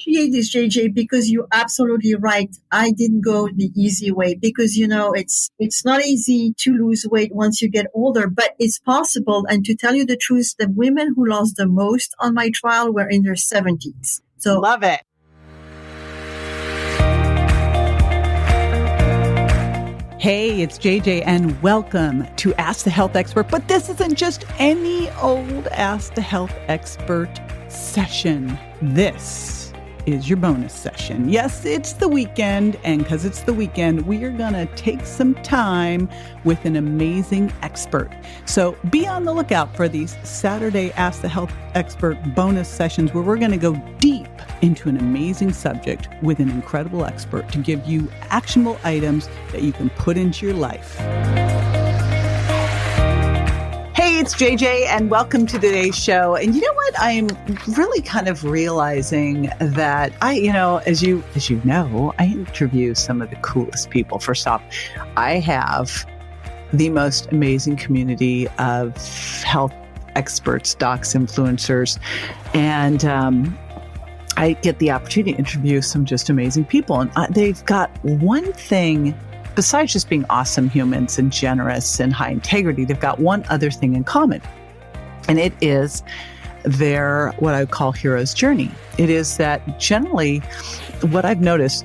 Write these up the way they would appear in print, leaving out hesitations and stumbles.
appreciate this, JJ, because you're absolutely right. I didn't go the easy way because it's not easy to lose weight once you get older, but it's possible. And to tell you the truth, the women who lost the most on my trial were in their 70s. So love it. Hey, it's JJ, and welcome to Ask the Health Expert. But this isn't just any old Ask the Health Expert session. This is your bonus session. Yes, it's the weekend, and because it's the weekend, we are going to take some time with an amazing expert. So be on the lookout for these Saturday Ask the Health Expert bonus sessions where we're going to go deep into an amazing subject with an incredible expert to give you actionable items that you can put into your life. Hey, it's JJ, and welcome to today's show. And you know what? I'm really kind of realizing that as you know, I interview some of the coolest people. First off, I have the most amazing community of health experts, docs, influencers, and I get the opportunity to interview some just amazing people. And they've got one thing, besides just being awesome humans and generous and high integrity, they've got one other thing in common. And it is their, what I would call hero's journey. It is that generally what I've noticed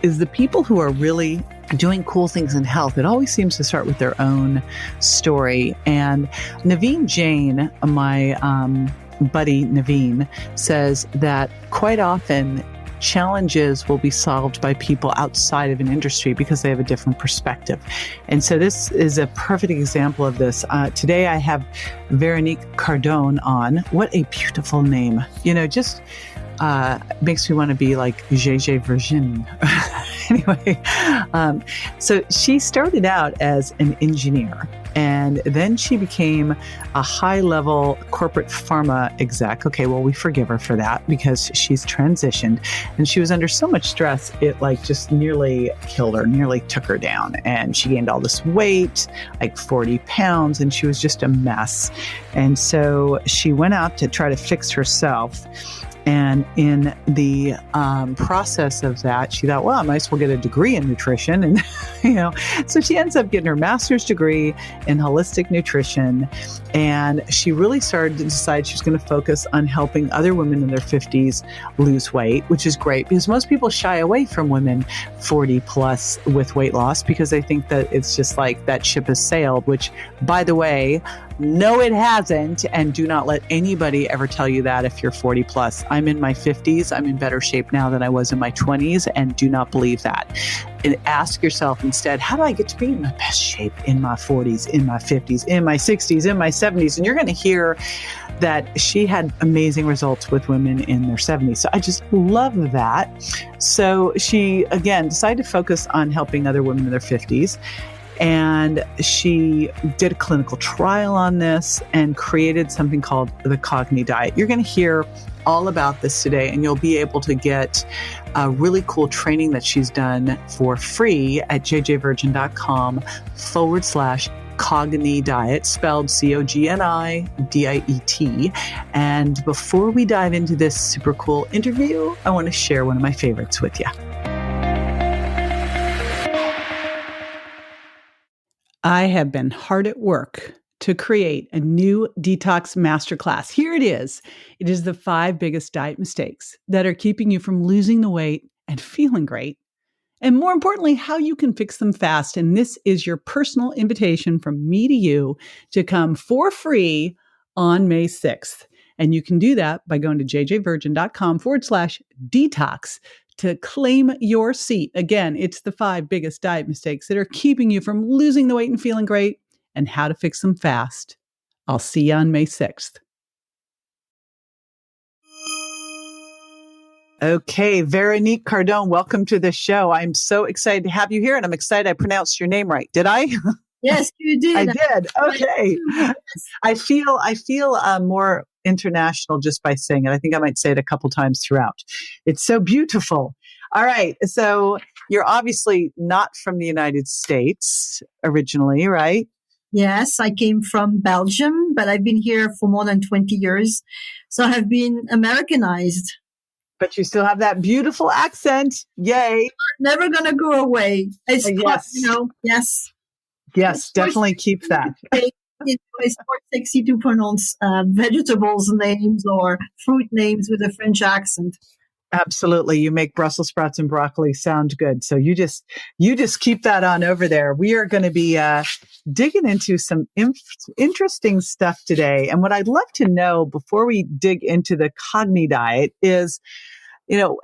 is the people who are really doing cool things in health, it always seems to start with their own story. And Naveen Jain, my buddy Naveen, says that quite often challenges will be solved by people outside of an industry because they have a different perspective. And so this is a perfect example of this. Today I have Veronique Cardone on. What a beautiful name. Just makes me want to be like JJ Virgin. Anyway, so she started out as an engineer, and then she became a high-level corporate pharma exec. Okay, well, we forgive her for that because she's transitioned, and she was under so much stress, it just nearly killed her, nearly took her down. And she gained all this weight, 40 pounds, and she was just a mess. And so she went out to try to fix herself. And in the process of that, she thought, well, I might as well get a degree in nutrition. And, so she ends up getting her master's degree in holistic nutrition. And she really started to decide she's going to focus on helping other women in their 50s lose weight, which is great because most people shy away from women 40 plus with weight loss because they think that it's just like that ship has sailed, which, by the way, no, it hasn't. And do not let anybody ever tell you that if you're 40 plus. I'm in my 50s. I'm in better shape now than I was in my 20s. And do not believe that. And ask yourself instead, how do I get to be in my best shape in my 40s, in my 50s, in my 60s, in my 70s? And you're going to hear that she had amazing results with women in their 70s. So I just love that. So she, again, decided to focus on helping other women in their 50s. And she did a clinical trial on this and created something called the Cogni Diet. You're going to hear all about this today, and you'll be able to get a really cool training that she's done for free at jjvirgin.com/Cogni Diet, spelled COGNIDIET. And before we dive into this super cool interview, I want to share one of my favorites with you. I have been hard at work to create a new detox masterclass. Here it is. It is the 5 biggest diet mistakes that are keeping you from losing the weight and feeling great. And more importantly, how you can fix them fast. And this is your personal invitation from me to you to come for free on May 6th. And you can do that by going to jjvirgin.com/detox to claim your seat. Again, it's the 5 biggest diet mistakes that are keeping you from losing the weight and feeling great, and how to fix them fast. I'll see you on May 6th. Okay, Veronique Cardone, welcome to the show. I'm so excited to have you here, and I'm excited I pronounced your name right. Did I? yes, you did. I did. Okay. I feel more international just by saying it. I think I might say it a couple times throughout. It's so beautiful. All right. So you're obviously not from the United States originally, right? Yes, I came from Belgium, but I've been here for more than 20 years. So I have been Americanized. But you still have that beautiful accent. Yay. Never going to go away. It's Yes. yes. Yes, definitely keep that. It's more sexy to pronounce vegetables names or fruit names with a French accent. Absolutely. You make Brussels sprouts and broccoli sound good. So you just keep that on over there. We are going to be digging into some interesting stuff today. And what I'd love to know before we dig into the Cogni diet is,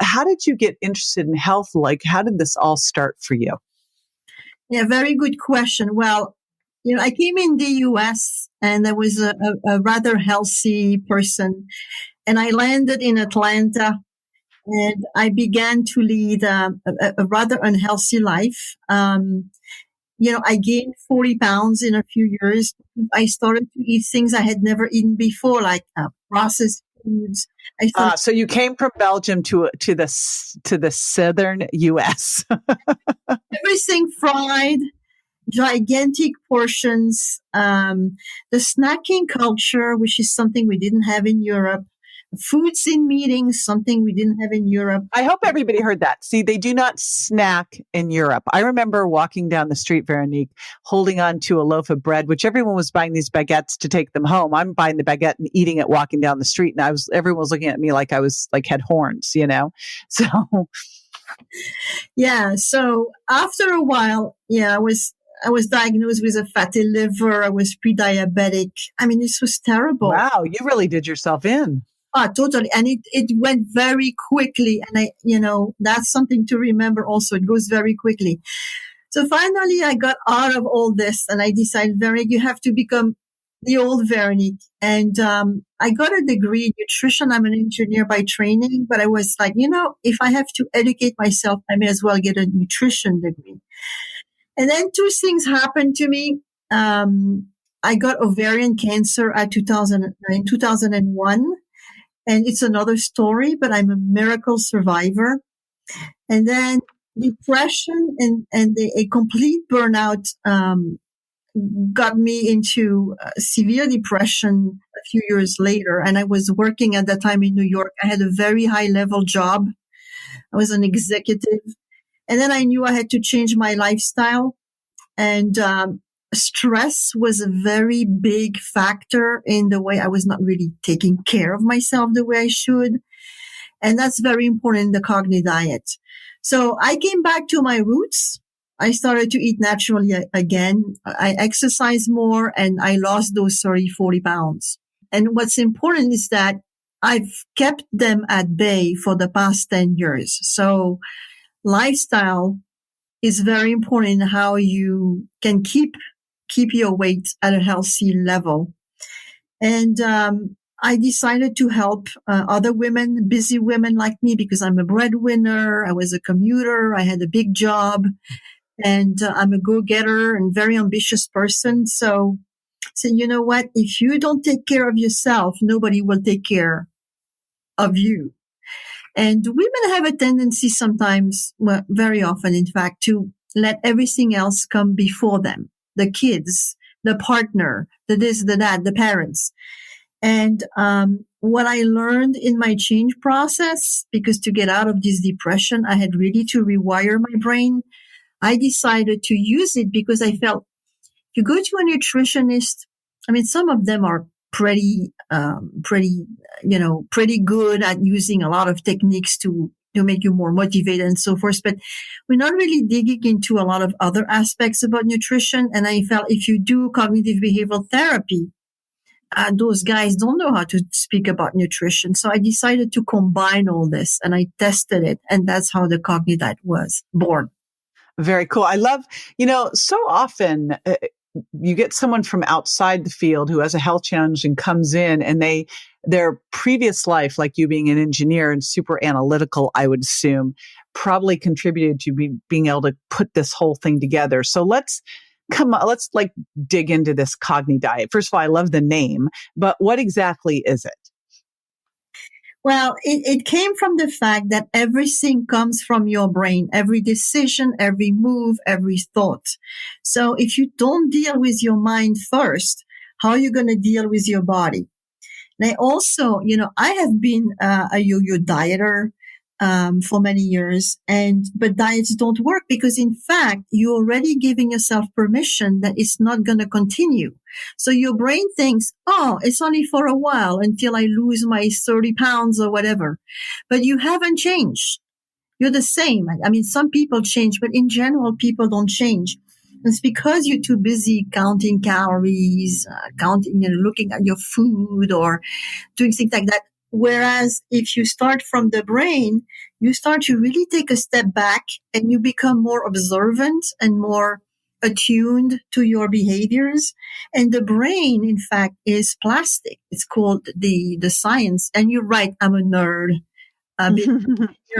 how did you get interested in health? Like, how did this all start for you? Yeah, very good question. Well, I came in the US and I was a rather healthy person, and I landed in Atlanta and I began to lead a rather unhealthy life. I gained 40 pounds in a few years. I started to eat things I had never eaten before, like processed foods. So you came from Belgium to the southern U.S. Everything fried, gigantic portions, the snacking culture, which is something we didn't have in Europe. Foods in meetings, something we didn't have in Europe. I hope everybody heard that. See, they do not snack in Europe. I remember walking down the street, Veronique, holding on to a loaf of bread, which everyone was buying these baguettes to take them home. I'm buying the baguette and eating it, walking down the street. And everyone was looking at me like I was had horns, So. Yeah. So after a while, I was diagnosed with a fatty liver. I was pre-diabetic. I mean, this was terrible. Wow. You really did yourself in. Totally. And it went very quickly. And that's something to remember also. It goes very quickly. So finally I got out of all this and I decided, Veronique, you have to become the old Veronique. And, I got a degree in nutrition. I'm an engineer by training, but I was like, if I have to educate myself, I may as well get a nutrition degree. And then two things happened to me. I got ovarian cancer in 2001. And it's another story, but I'm a miracle survivor. And then depression and a complete burnout got me into severe depression a few years later. And I was working at that time in New York. I had a very high level job. I was an executive. And then I knew I had to change my lifestyle. And stress was a very big factor in the way I was not really taking care of myself the way I should. And that's very important in the Cogni diet. So I came back to my roots. I started to eat naturally again. I exercised more and I lost those 40 pounds. And what's important is that I've kept them at bay for the past 10 years. So lifestyle is very important in how you can keep your weight at a healthy level. And I decided to help other women, busy women like me, because I'm a breadwinner. I was a commuter. I had a big job, and I'm a go-getter and very ambitious person. So you know what? If you don't take care of yourself, nobody will take care of you. And women have a tendency sometimes, well, very often, in fact, to let everything else come before them. The kids, the partner, the this, the that, the parents. And what I learned in my change process, because to get out of this depression, I had really to rewire my brain. I decided to use it because I felt if you go to a nutritionist, I mean, some of them are pretty good at using a lot of techniques to make you more motivated and so forth. But we're not really digging into a lot of other aspects about nutrition. And I felt if you do cognitive behavioral therapy, those guys don't know how to speak about nutrition. So I decided to combine all this and I tested it. And that's how the Cogni diet was born. Very cool. I love, so often you get someone from outside the field who has a health challenge and comes in and their previous life, like you being an engineer and super analytical, I would assume, probably contributed to being able to put this whole thing together. So let's dig into this Cogni diet. First of all, I love the name, but what exactly is it? Well, it came from the fact that everything comes from your brain, every decision, every move, every thought. So if you don't deal with your mind first, how are you going to deal with your body? And I also, I have been a yo-yo dieter. for many years. But diets don't work because in fact, you're already giving yourself permission that it's not going to continue. So your brain thinks, oh, it's only for a while until I lose my 30 pounds or whatever. But you haven't changed. You're the same. I mean, some people change, but in general, people don't change. It's because you're too busy counting calories, looking at your food or doing things like that. Whereas if you start from the brain, you start to really take a step back and you become more observant and more attuned to your behaviors. And the brain, in fact, is plastic. It's called the science. And you're right, I'm a nerd.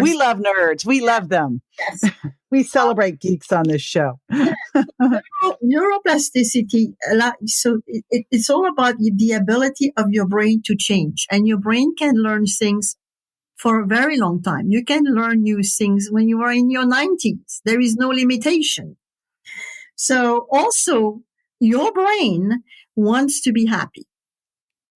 We love nerds. We love them. Yes. We celebrate geeks on this show. Neuroplasticity, so it's all about the ability of your brain to change. And your brain can learn things for a very long time. You can learn new things when you are in your 90s. There is no limitation. So also, your brain wants to be happy.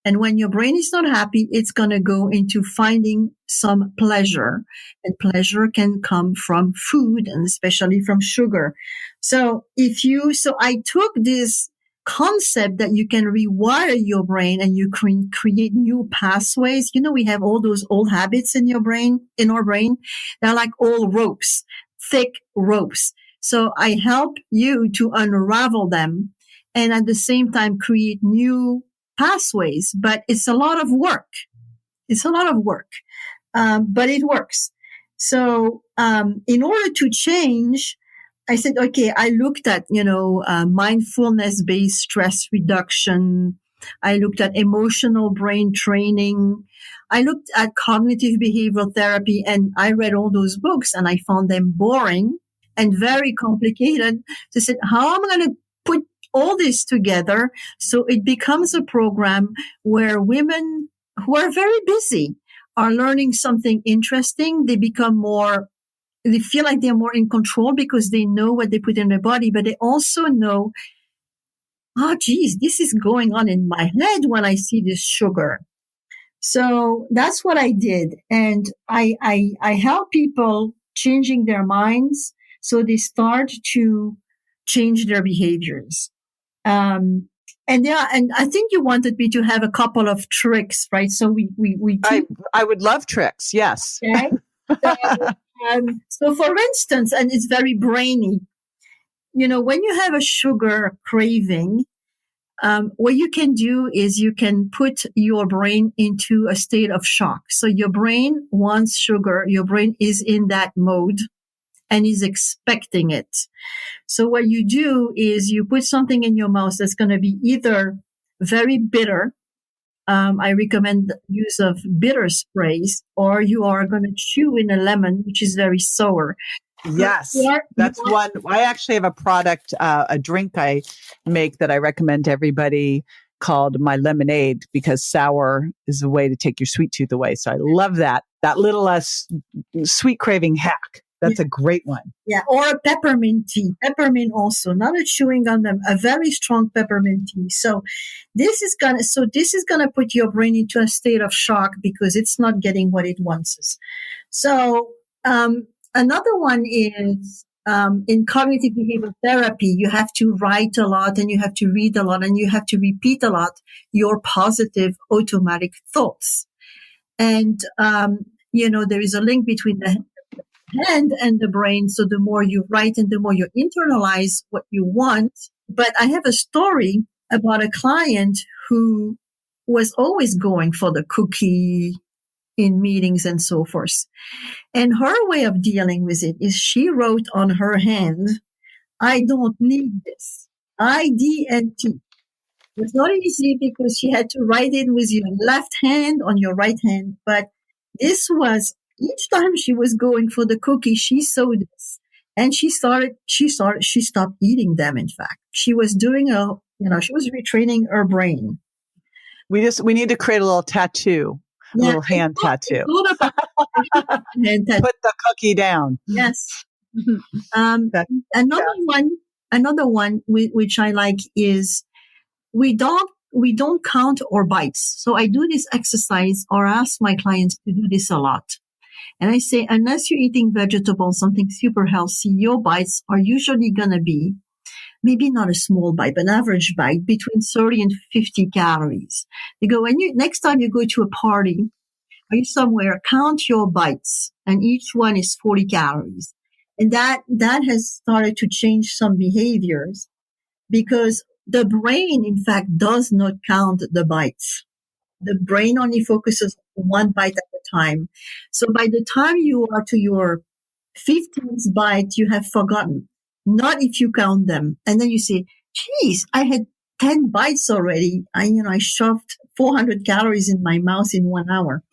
And when your brain is not happy, it's going to go into finding some pleasure. And pleasure can come from food and especially from sugar. So I took this concept that you can rewire your brain and you create new pathways. You know, we have all those old habits in our brain. They're like old ropes, thick ropes. So I help you to unravel them and at the same time create new pathways, but it's a lot of work. But it works. So, in order to change, I said, okay, I looked at, mindfulness-based stress reduction. I looked at emotional brain training. I looked at cognitive behavioral therapy and I read all those books and I found them boring and very complicated. So I said, how am I going to put all this together so it becomes a program where women who are very busy are learning something interesting. They feel like they're more in control because they know what they put in their body, but they also know, oh, geez, this is going on in my head when I see this sugar. So that's what I did. And I help people changing their minds so they start to change their behaviors. And I think you wanted me to have a couple of tricks, right? So I would love tricks. Yes. Okay. So for instance, and it's very brainy, when you have a sugar craving, what you can do is you can put your brain into a state of shock. So your brain wants sugar. Your brain is in that mode and is expecting it. So what you do is you put something in your mouth that's going to be either very bitter. I recommend the use of bitter sprays, or you are going to chew in a lemon, which is very sour. Yes, that's one. I actually have a product, a drink I make that I recommend to everybody called My Lemonade, because sour is a way to take your sweet tooth away. So I love that little sweet craving hack. That's a great one. Yeah, or a peppermint tea. Peppermint also, not a chewing gum, a very strong peppermint tea. So this is gonna put your brain into a state of shock because it's not getting what it wants. So another one is in cognitive behavioral therapy, you have to write a lot and you have to read a lot and you have to repeat a lot your positive automatic thoughts. And there is a link between the hand and the brain. So the more you write and the more you internalize what you want. But I have a story about a client who was always going for the cookie in meetings and so forth. And her way of dealing with it is she wrote on her hand, I don't need this. IDNT. It's not easy because she had to write it with your left hand on your right hand. But this was each time she was going for the cookie, she saw this. And she stopped eating them, in fact. She was doing she was retraining her brain. We need to create a little tattoo, a little hand tattoo. Put the cookie down. Yes. Another one which I like is we don't count our bites. So I do this exercise or ask my clients to do this a lot. And I say, unless you're eating vegetables, something super healthy, your bites are usually going to be maybe not a small bite, but an average bite between 30 and 50 calories. They go, next time you go to a party or you somewhere, count your bites and each one is 40 calories. And that has started to change some behaviors because the brain, in fact, does not count the bites. The brain only focuses one bite at a time. So by the time you are to your 15th bite, you have forgotten. Not if you count them. And then you say, geez, I had 10 bites already. I shoved 400 calories in my mouth in 1 hour.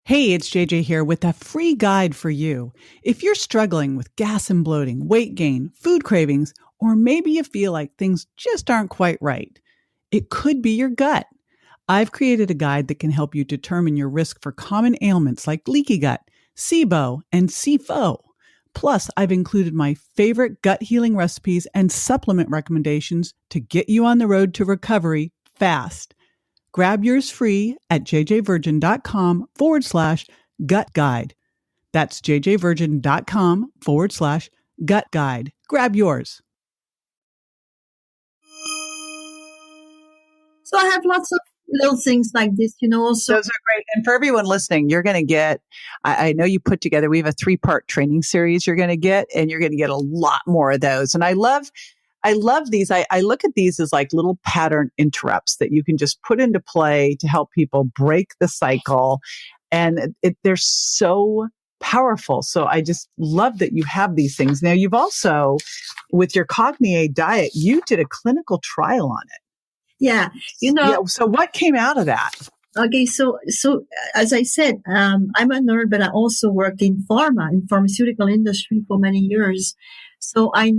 Hey, it's JJ here with a free guide for you. If you're struggling with gas and bloating, weight gain, food cravings, or maybe you feel like things just aren't quite right, it could be your gut. I've created a guide that can help you determine your risk for common ailments like leaky gut, SIBO, and SIFO. Plus, I've included my favorite gut healing recipes and supplement recommendations to get you on the road to recovery fast. Grab yours free at jjvirgin.com/gut guide. That's jjvirgin.com/gut guide. Grab yours. So I have lots of little things like this, also. Those are great. And for everyone listening, you're going to get, I know you put together, we have a 3-part training series you're going to get, and you're going to get a lot more of those. And I love these. I look at these as like little pattern interrupts that you can just put into play to help people break the cycle. And they're so powerful. So I just love that you have these things. Now, you've also, with your Cognier diet, you did a clinical trial on it. Yeah. So what came out of that? Okay. So as I said, I'm a nerd, but I also worked in pharmaceutical industry for many years. So I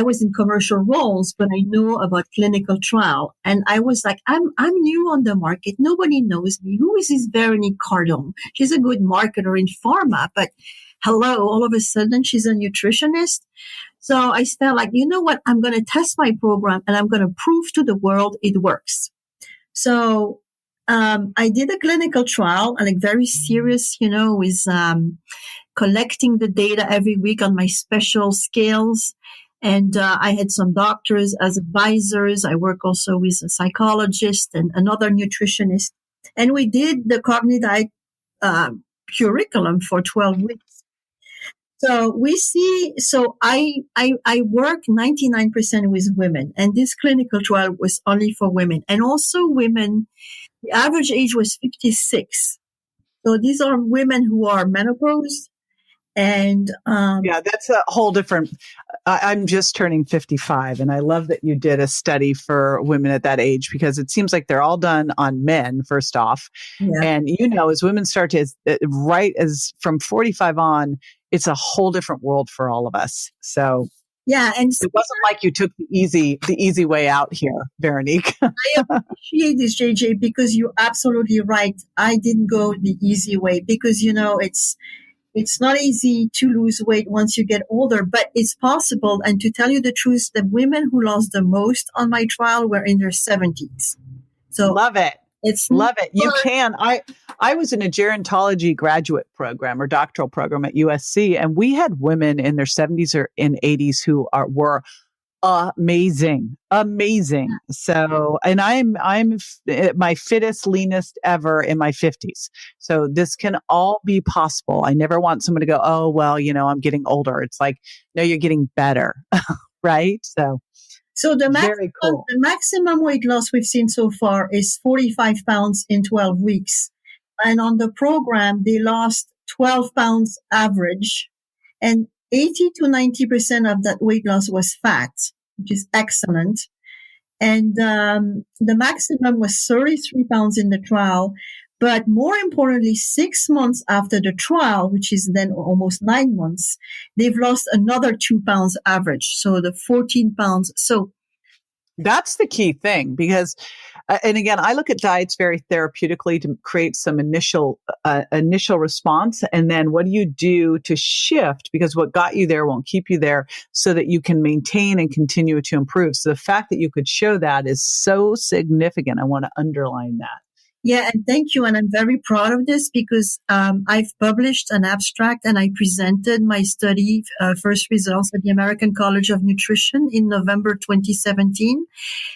was in commercial roles, but I know about clinical trial. And I was like, I'm new on the market. Nobody knows me. Who is this Véronique Cardon? She's a good marketer in pharma, but hello, all of a sudden she's a nutritionist. So I felt like, you know what? I'm going to test my program and I'm going to prove to the world it works. So I did a clinical trial, and like very serious, with collecting the data every week on my special scales. And I had some doctors as advisors. I work also with a psychologist and another nutritionist. And we did the Cognidiet curriculum for 12 weeks. So I work 99% with women, and this clinical trial was only for women, and also women. The average age was 56. So these are women who are menopaused. And that's a whole different. I'm just turning 55, and I love that you did a study for women at that age, because it seems like they're all done on men first off, and as women start to right as from 45 on, it's a whole different world for all of us. So and it wasn't like you took the easy way out here, Véronique. I appreciate this, JJ, because you're absolutely right. I didn't go the easy way because it's not easy to lose weight once you get older, but it's possible. And to tell you the truth, the women who lost the most on my trial were in their 70s. So love it. Love it. You can. I was in a gerontology graduate program or doctoral program at USC, and we had women in their 70s or in 80s who were amazing. So, and I'm my fittest, leanest ever in my 50s. So this can all be possible. I never want someone to go, oh, well, I'm getting older. It's like, no, you're getting better. Right. So the maximum weight loss we've seen so far is 45 pounds in 12 weeks. And on the program, they lost 12 pounds average, and 80 to 90% of that weight loss was fat, which is excellent. And the maximum was 33 pounds in the trial. But more importantly, 6 months after the trial, which is then almost 9 months, they've lost another 2 pounds average. So the 14 pounds. So that's the key thing, because, and again, I look at diets very therapeutically to create some initial response. And then what do you do to shift? Because what got you there won't keep you there, so that you can maintain and continue to improve. So the fact that you could show that is so significant. I want to underline that. Yeah, and thank you. And I'm very proud of this because I've published an abstract and I presented my study first results at the American College of Nutrition in November 2017.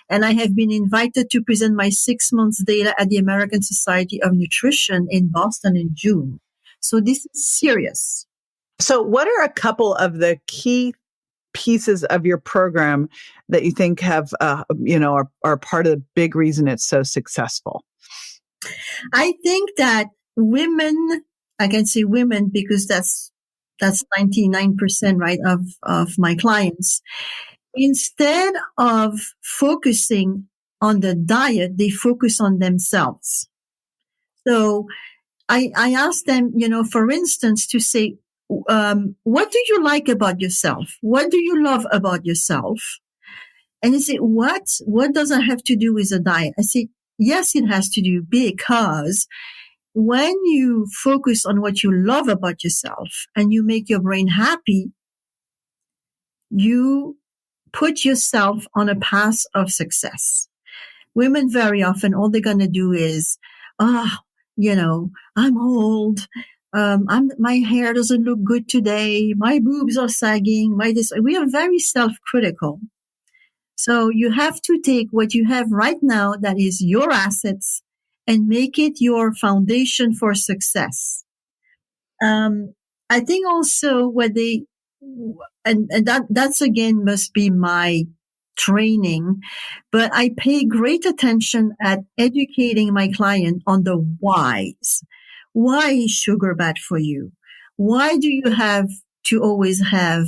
And I have been invited to present my 6 months data at the American Society of Nutrition in Boston in June. So this is serious. So what are a couple of the key pieces of your program that you think have, are part of the big reason it's so successful? I think that women, I can say women because that's 99%, right, of my clients. Instead of focusing on the diet, they focus on themselves. So I asked them, for instance, to say, what do you like about yourself? What do you love about yourself? And they say, what does that have to do with a diet? I say, yes, it has to do because when you focus on what you love about yourself and you make your brain happy, you put yourself on a path of success. Women very often, all they're going to do is, I'm old. My hair doesn't look good today. My boobs are sagging. We are very self-critical. So you have to take what you have right now, that is your assets, and make it your foundation for success. I think also that's again must be my training, but I pay great attention at educating my client on the whys. Why is sugar bad for you? Why do you have to always have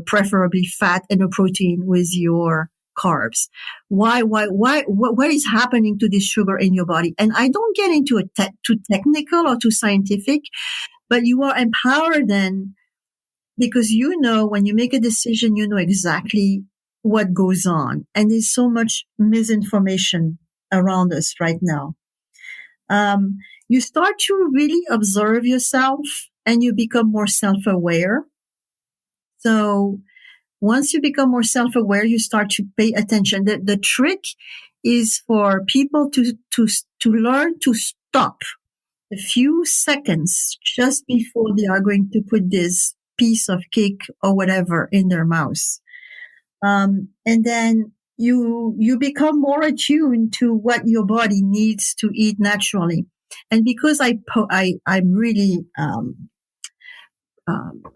preferably fat and a protein with your carbs? Why, what is happening to this sugar in your body? And I don't get into too technical or too scientific, but you are empowered then because when you make a decision, you know exactly what goes on. And there's so much misinformation around us right now. You start to really observe yourself and you become more self-aware. So once you become more self-aware, you start to pay attention. The trick is for people to learn to stop a few seconds just before they are going to put this piece of cake or whatever in their mouth. And then you become more attuned to what your body needs to eat naturally. And because I'm really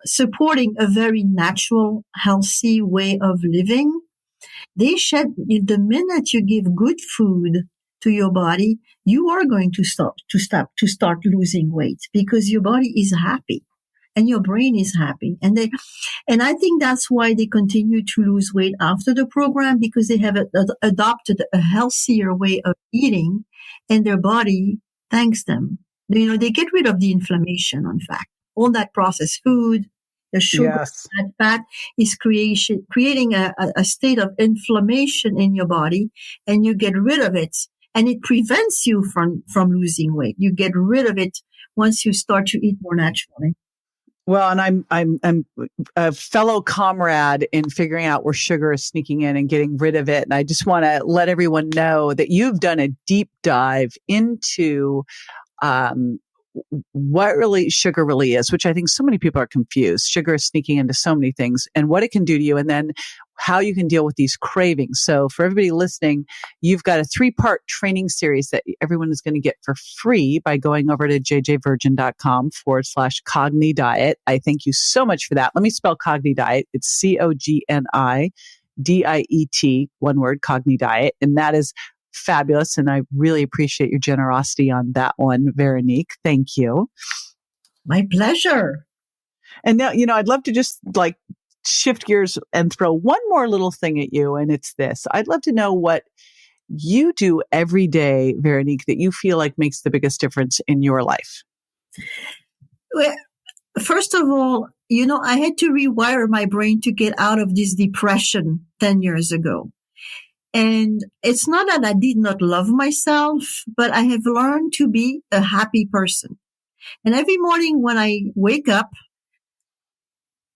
supporting a very natural, healthy way of living, the minute you give good food to your body, you are going to start losing weight because your body is happy and your brain is happy. And I think that's why they continue to lose weight after the program, because they have adopted a healthier way of eating and their body thanks them. They get rid of the inflammation, in fact. All that processed food, the sugar, yes. that fat is creating a state of inflammation in your body, and you get rid of it. And it prevents you from losing weight. You get rid of it once you start to eat more naturally. Well, and I'm a fellow comrade in figuring out where sugar is sneaking in and getting rid of it. And I just want to let everyone know that you've done a deep dive into what really sugar really is, which I think so many people are confused. Sugar is sneaking into so many things and what it can do to you, and then how you can deal with these cravings. So for everybody listening, you've got a 3-part training series that everyone is going to get for free by going over to jjvirgin.com/CogniDiet. I thank you so much for that. Let me spell CogniDiet. It's CogniDiet, one word, CogniDiet. And that is fabulous. And I really appreciate your generosity on that one, Veronique. Thank you. My pleasure. And now, I'd love to just shift gears and throw one more little thing at you. And it's this. I'd love to know what you do every day, Veronique, that you feel like makes the biggest difference in your life. Well, first of all, I had to rewire my brain to get out of this depression 10 years ago. And it's not that I did not love myself, but I have learned to be a happy person. And every morning when I wake up,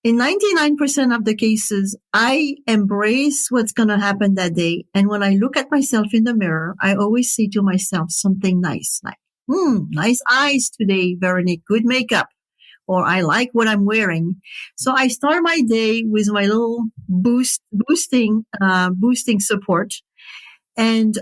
In 99% of the cases, I embrace what's going to happen that day. And when I look at myself in the mirror, I always say to myself something nice, like, nice eyes today, Veronique, good makeup. Or I like what I'm wearing. So I start my day with my little boosting support. And,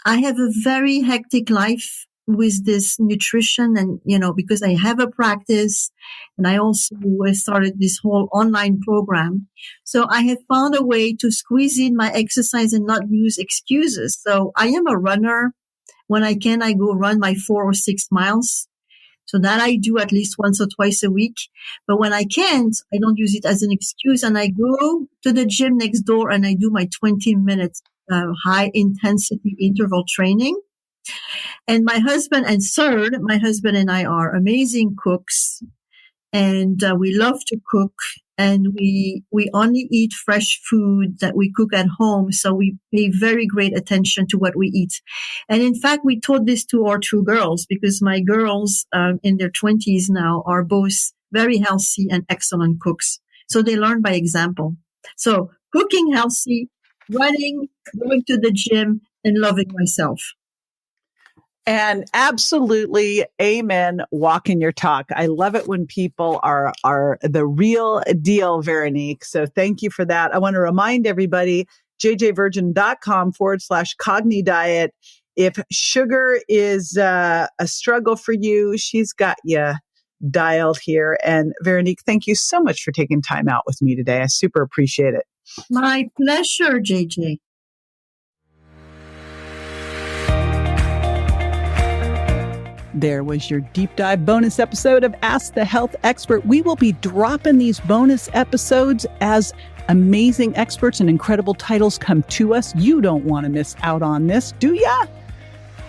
I have a very hectic life with this nutrition and, because I have a practice and I also started this whole online program. So I have found a way to squeeze in my exercise and not use excuses. So I am a runner. When I can, I go run my 4 or 6 miles. So that I do at least once or twice a week. But when I can't, I don't use it as an excuse. And I go to the gym next door and I do my 20 minutes high intensity interval training. And my husband and I are amazing cooks. And we love to cook. And we only eat fresh food that we cook at home. So we pay very great attention to what we eat. And in fact, we taught this to our 2 girls because my girls in their 20s now are both very healthy and excellent cooks. So they learn by example. So cooking healthy, running, going to the gym, and loving myself. And absolutely, amen, walking your talk. I love it when people are the real deal, Veronique. So thank you for that. I want to remind everybody, jjvirgin.com/CogniDiet. If sugar is a struggle for you, she's got you dialed here. And Veronique, thank you so much for taking time out with me today. I super appreciate it. My pleasure, JJ. There was your deep dive bonus episode of Ask the Health Expert. We will be dropping these bonus episodes as amazing experts and incredible titles come to us. You don't want to miss out on this, do ya?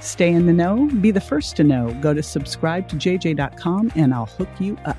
Stay in the know, be the first to know. Go to subscribe to jj.com and I'll hook you up.